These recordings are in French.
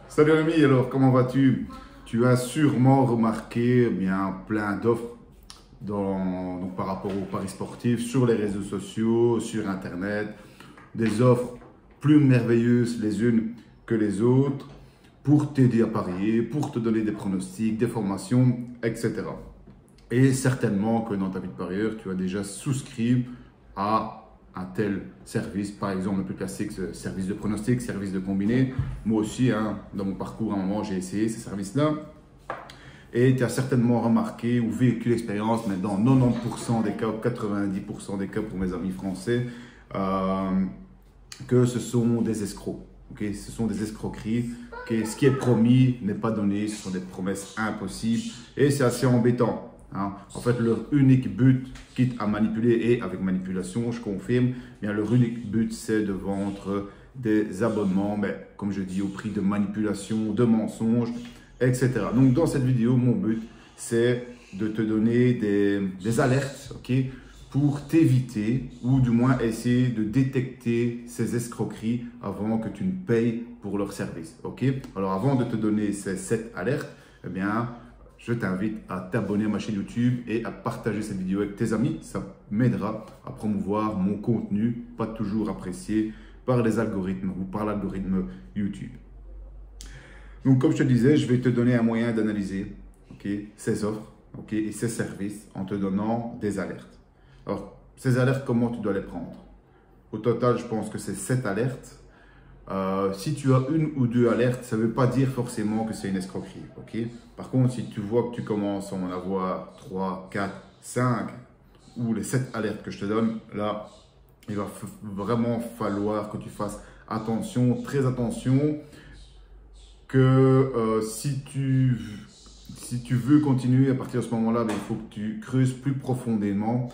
Salut ami, alors comment vas-tu? Tu as sûrement remarqué bien plein d'offres donc par rapport aux paris sportifs sur les réseaux sociaux, sur Internet, des offres plus merveilleuses les unes que les autres pour t'aider à parier, pour te donner des pronostics, des formations, etc. Et certainement que dans ta vie de parieur, tu as déjà souscrit à un tel service, par exemple le plus classique, service de pronostic, service de combiné. Moi aussi, dans mon parcours, à un moment, j'ai essayé ces services-là. Et tu as certainement remarqué ou vécu l'expérience, mais dans 90% des cas, 90% des cas pour mes amis français, que ce sont des escrocs. Okay? Ce sont des escroqueries. Okay? Ce qui est promis n'est pas donné, ce sont des promesses impossibles et c'est assez embêtant. En fait, leur unique but, quitte à manipuler et avec manipulation, je confirme, bien leur unique but, c'est de vendre des abonnements, mais comme je dis, au prix de manipulation, de mensonges, etc. Donc, dans cette vidéo, mon but, c'est de te donner des alertes, ok, pour t'éviter ou du moins essayer de détecter ces escroqueries avant que tu ne payes pour leur service. Ok. Alors, avant de te donner ces 7 alertes, eh bien, je t'invite à t'abonner à ma chaîne YouTube et à partager cette vidéo avec tes amis. Ça m'aidera à promouvoir mon contenu, pas toujours apprécié par les algorithmes ou par l'algorithme YouTube. Donc, comme je te disais, je vais te donner un moyen d'analyser ces offres et ces services en te donnant des alertes. Alors, ces alertes, comment tu dois les prendre? Au total, je pense que c'est 7 alertes. Si tu as une ou deux alertes, ça ne veut pas dire forcément que c'est une escroquerie. Par contre, si tu vois que tu commences à en avoir 3, 4, 5 ou les 7 alertes que je te donne, là, il va vraiment falloir que tu fasses attention, très attention, que si tu veux continuer à partir de ce moment-là, il faut que tu creuses plus profondément.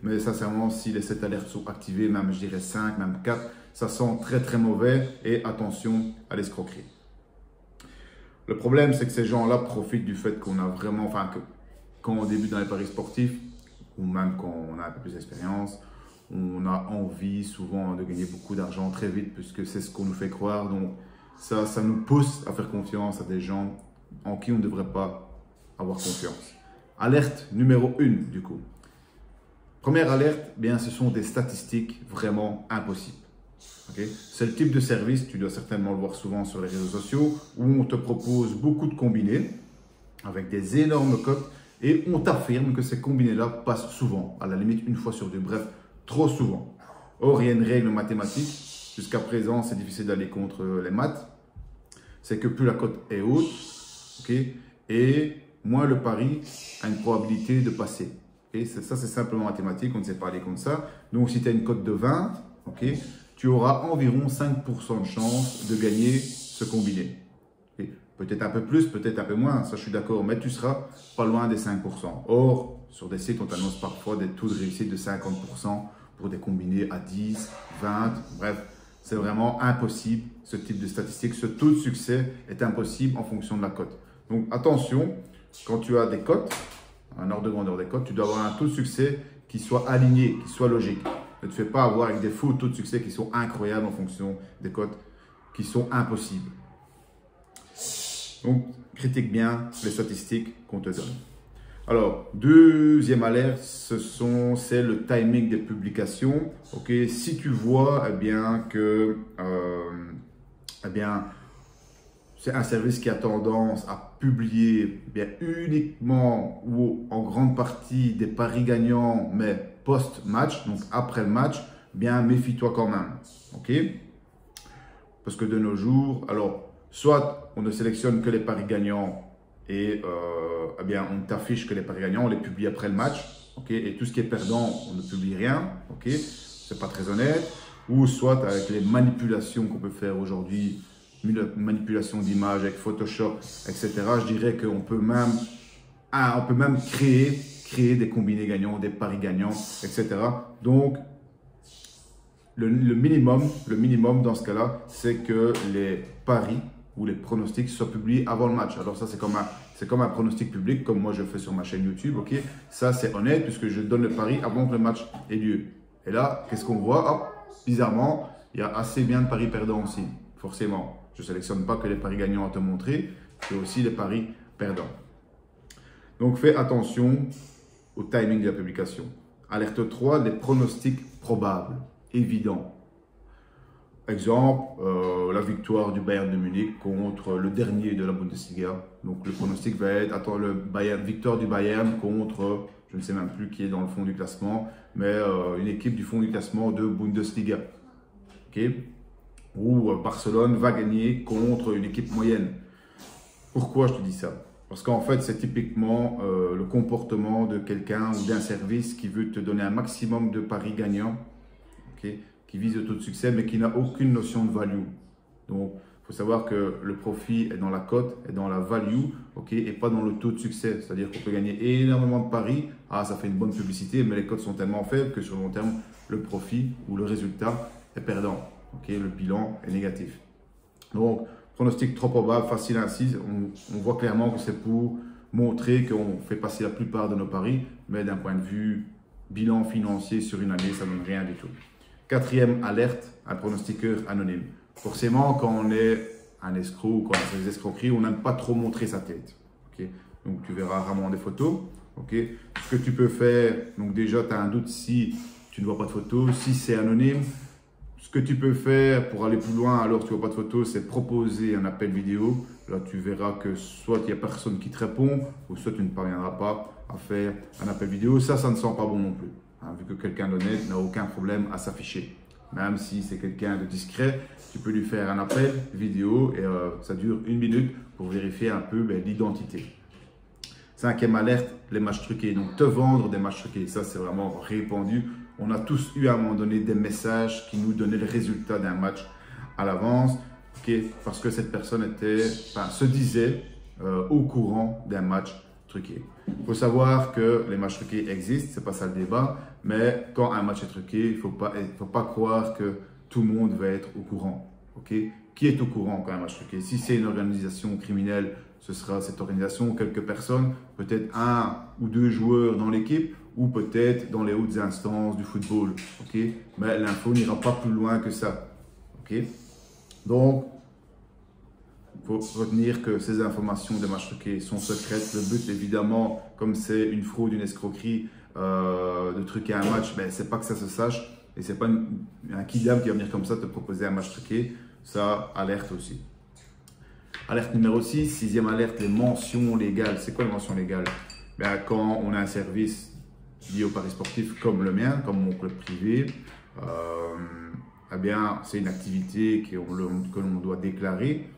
Mais sincèrement, si les 7 alertes sont activées, même je dirais 5, même 4, ça sent très très mauvais et attention à l'escroquerie. Le problème, c'est que ces gens-là profitent du fait qu'on a vraiment, que quand on débute dans les paris sportifs, ou même quand on a un peu plus d'expérience, on a envie souvent de gagner beaucoup d'argent très vite puisque c'est ce qu'on nous fait croire. Donc ça nous pousse à faire confiance à des gens en qui on ne devrait pas avoir confiance. Alerte numéro 1 du coup. Première alerte, bien, ce sont des statistiques vraiment impossibles. C'est le type de service, tu dois certainement le voir souvent sur les réseaux sociaux, où on te propose beaucoup de combinés avec des énormes cotes et on t'affirme que ces combinés-là passent souvent, à la limite une fois sur deux, bref, trop souvent. Or, il y a une règle mathématique, jusqu'à présent c'est difficile d'aller contre les maths, c'est que plus la cote est haute, et moins le pari a une probabilité de passer. Et ça, c'est simplement mathématique, on ne sait pas aller comme ça. Donc, si tu as une cote de 20, tu auras environ 5% de chance de gagner ce combiné. Peut-être un peu plus, peut-être un peu moins, ça je suis d'accord, mais tu seras pas loin des 5%. Or, sur des sites, on t'annonce parfois des taux de réussite de 50% pour des combinés à 10, 20, bref. C'est vraiment impossible, ce type de statistique. Ce taux de succès est impossible en fonction de la cote. Donc, attention, quand tu as des cotes, un ordre de grandeur des cotes, tu dois avoir un taux de succès qui soit aligné, qui soit logique. Ne te fais pas avoir avec des faux taux de succès qui sont incroyables en fonction des cotes qui sont impossibles. Donc, critique bien les statistiques qu'on te donne. Alors, deuxième alerte, c'est le timing des publications. Si tu vois que c'est un service qui a tendance à publier uniquement ou en grande partie des paris gagnants, mais post-match, donc après le match, méfie-toi quand même. Parce que de nos jours, alors, soit on ne sélectionne que les paris gagnants et on t'affiche que les paris gagnants, on les publie après le match. Et tout ce qui est perdant, on ne publie rien. C'est pas très honnête. Ou soit avec les manipulations qu'on peut faire aujourd'hui, manipulation d'images avec Photoshop, etc. Je dirais qu'on peut même, créer des combinés gagnants, des paris gagnants, etc. Donc, le minimum dans ce cas-là, c'est que les paris ou les pronostics soient publiés avant le match. Alors ça, c'est comme un pronostic public, comme moi je fais sur ma chaîne YouTube. Ça, c'est honnête puisque je donne le pari avant que le match ait lieu. Et là, qu'est-ce qu'on voit? Bizarrement, il y a assez bien de paris perdants aussi, forcément. Je ne sélectionne pas que les paris gagnants à te montrer, c'est aussi les paris perdants. Donc fais attention au timing de la publication. Alerte 3, les pronostics probables, évidents. Exemple, la victoire du Bayern de Munich contre le dernier de la Bundesliga. Donc le pronostic va être, victoire du Bayern contre, je ne sais même plus qui est dans le fond du classement, mais une équipe du fond du classement de Bundesliga. Okay? Ou Barcelone va gagner contre une équipe moyenne. Pourquoi je te dis ça? Parce qu'en fait, c'est typiquement le comportement de quelqu'un ou d'un service qui veut te donner un maximum de paris gagnants, okay, qui vise le taux de succès, mais qui n'a aucune notion de value. Donc, il faut savoir que le profit est dans la cote, est dans la value, okay, et pas dans le taux de succès. C'est-à-dire qu'on peut gagner énormément de paris, ça fait une bonne publicité, mais les cotes sont tellement faibles que sur le long terme, le profit ou le résultat est perdant. Okay, le bilan est négatif. Donc, pronostic trop probable, facile ainsi, on voit clairement que c'est pour montrer qu'on fait passer la plupart de nos paris, mais d'un point de vue bilan financier sur une année, ça ne donne rien du tout. Quatrième alerte, un pronostiqueur anonyme. Forcément, quand on est un escroc ou quand on fait des escroqueries, on n'aime pas trop montrer sa tête. Okay? Donc, tu verras rarement des photos. Okay? Ce que tu peux faire, donc déjà, tu as un doute si tu ne vois pas de photos, si c'est anonyme. Ce que tu peux faire pour aller plus loin, alors tu ne vois pas de photos, c'est proposer un appel vidéo. Là, tu verras que soit il n'y a personne qui te répond, ou soit tu ne parviendras pas à faire un appel vidéo. Ça ne sent pas bon non plus. Hein, vu que quelqu'un d'honnête n'a aucun problème à s'afficher. Même si c'est quelqu'un de discret, tu peux lui faire un appel vidéo et ça dure 1 minute pour vérifier un peu l'identité. Cinquième alerte, les matchs truqués. Donc, te vendre des matchs truqués, ça c'est vraiment répandu. On a tous eu à un moment donné des messages qui nous donnaient le résultat d'un match à l'avance, okay, parce que cette personne se disait au courant d'un match truqué. Il faut savoir que les matchs truqués existent, c'est pas ça le débat, mais quand un match est truqué, il ne faut pas croire que tout le monde va être au courant. Okay? Qui est au courant quand un match truqué? Si c'est une organisation criminelle, ce sera cette organisation, quelques personnes, peut-être 1 ou 2 joueurs dans l'équipe, ou peut-être dans les hautes instances du football. Okay? Mais l'info n'ira pas plus loin que ça. Okay? Donc, il faut retenir que ces informations des matchs truqués sont secrètes. Le but, évidemment, comme c'est une fraude, une escroquerie, de truquer un match, c'est pas que ça se sache. Et c'est pas un kidam qui va venir comme ça te proposer un match truqué. Ça alerte aussi. Alerte numéro 6, sixième alerte, les mentions légales. C'est quoi les mentions légales? Quand on a un service lié au paris sportif comme le mien, comme mon club privé, c'est une activité que l'on doit déclarer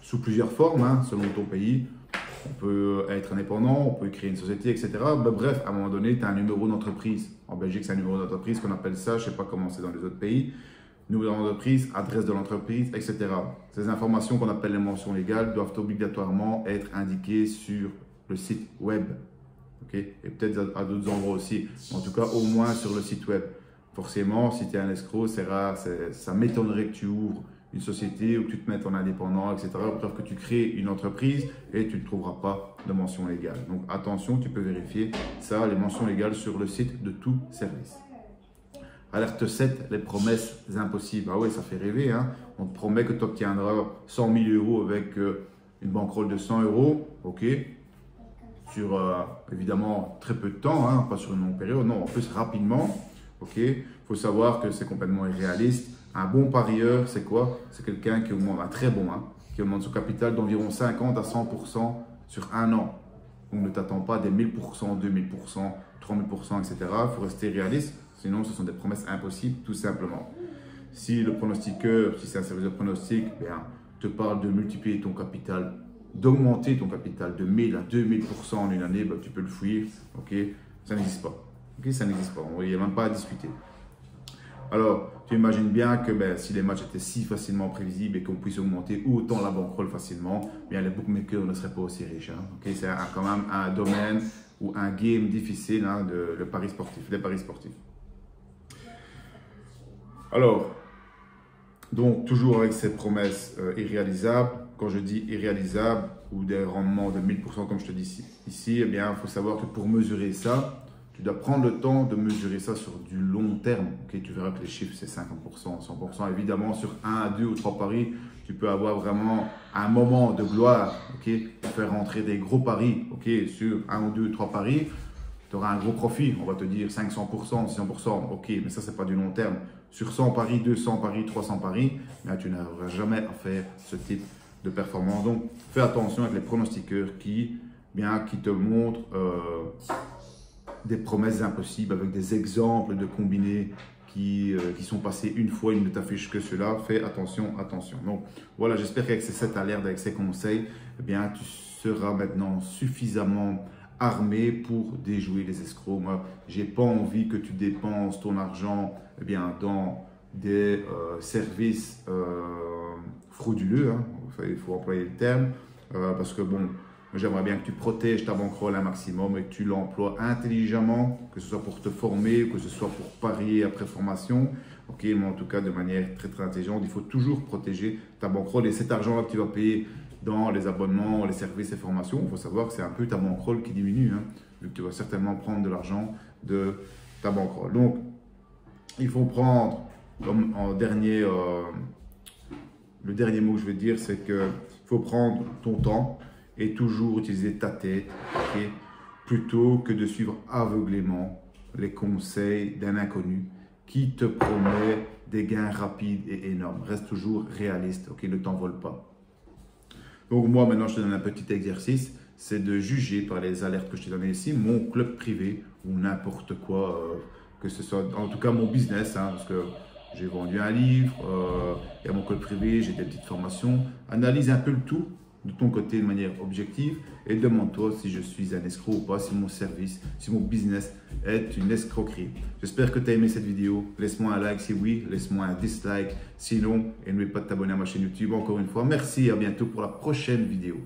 sous plusieurs formes, selon ton pays. On peut être indépendant, on peut créer une société, etc. Bref, à un moment donné, tu as un numéro d'entreprise. En Belgique, c'est un numéro d'entreprise qu'on appelle ça, je ne sais pas comment c'est dans les autres pays. Numéro d'entreprise, adresse de l'entreprise, etc. Ces informations qu'on appelle les mentions légales doivent obligatoirement être indiquées sur le site web. Okay? Et peut-être à d'autres endroits aussi. En tout cas, au moins sur le site web. Forcément, si tu es un escroc, ça m'étonnerait que tu ouvres une société ou que tu te mettes en indépendant, etc. Bref, que tu crées une entreprise et tu ne trouveras pas de mention légale. Donc attention, tu peux vérifier ça, les mentions légales sur le site de tout service. Alerte 7, les promesses impossibles. Ah ouais, ça fait rêver. Hein. On te promet que tu obtiendras 100 000 euros avec une bankroll de 100 euros. Ok. Sur évidemment très peu de temps, hein, pas sur une longue période. Non, en plus rapidement. Ok. Il faut savoir que c'est complètement irréaliste. Un bon parieur, c'est quoi? C'est quelqu'un qui augmente, un très bon, qui augmente son capital d'environ 50 à 100% sur un an. Donc ne t'attends pas des 1000%, 2000%, 3000%, etc. Il faut rester réaliste. Sinon, ce sont des promesses impossibles, tout simplement. Si le pronostiqueur, si c'est un service de pronostic, te parle de multiplier ton capital, d'augmenter ton capital de 1000 à 2000% en une année, tu peux le fuir. Okay? Ça n'existe pas. Okay? Ça n'existe pas. Il n'y a même pas à discuter. Alors, tu imagines bien que si les matchs étaient si facilement prévisibles et qu'on puisse augmenter autant la bankroll facilement, les bookmakers ne seraient pas aussi riches. Hein? Okay? C'est quand même un domaine ou un game difficile, le pari sportif, les paris sportifs. Alors, donc toujours avec ces promesses irréalisables, quand je dis irréalisables ou des rendements de 1000% comme je te dis ici, il faut savoir que pour mesurer ça, tu dois prendre le temps de mesurer ça sur du long terme. Okay? Tu verras que les chiffres c'est 50%, 100%. Évidemment, sur 1 à 2 ou 3 paris, tu peux avoir vraiment un moment de gloire, ok, faire rentrer des gros paris, ok, sur 1 ou 2, 3 paris, tu auras un gros profit, on va te dire 500%, 600%, ok, mais ça, c'est pas du long terme. Sur 100 paris, 200 paris, 300 paris, là, tu n'arriveras jamais à faire ce type de performance. Donc, fais attention avec les pronostiqueurs qui te montrent des promesses impossibles avec des exemples de combinés qui sont passés une fois, ils ne t'affichent que cela. Fais attention, attention. Donc voilà, j'espère qu'avec ces 7 alertes, avec ces conseils, eh bien, tu seras maintenant suffisamment armé pour déjouer les escrocs. Moi, j'ai pas envie que tu dépenses ton argent dans des services frauduleux, hein. Il faut employer le terme, parce que bon, j'aimerais bien que tu protèges ta bankroll un maximum et que tu l'emploies intelligemment, que ce soit pour te former, que ce soit pour parier après formation. Ok, mais en tout cas, de manière très très intelligente, il faut toujours protéger ta bankroll. Et cet argent-là que tu vas payer dans les abonnements, les services et formations, il faut savoir que c'est un peu ta bankroll qui diminue, hein, vu que tu vas certainement prendre de l'argent de ta bankroll. Donc, il faut prendre comme en dernier, le dernier mot que je vais dire, c'est qu'il faut prendre ton temps et toujours utiliser ta tête, okay, plutôt que de suivre aveuglément les conseils d'un inconnu qui te promet des gains rapides et énormes. Reste toujours réaliste, ok, ne t'envole pas. Donc moi, maintenant, je te donne un petit exercice, c'est de juger par les alertes que je t'ai données ici, mon club privé ou n'importe quoi, que ce soit, en tout cas mon business, hein, parce que j'ai vendu un livre, il y a mon club privé, j'ai des petites formations. Analyse un peu le tout de ton côté de manière objective et demande-toi si je suis un escroc ou pas, si mon service, si mon business est une escroquerie. J'espère que tu as aimé cette vidéo. Laisse-moi un like si oui, laisse-moi un dislike sinon et n'oublie pas de t'abonner à ma chaîne YouTube. Encore une fois, merci et à bientôt pour la prochaine vidéo.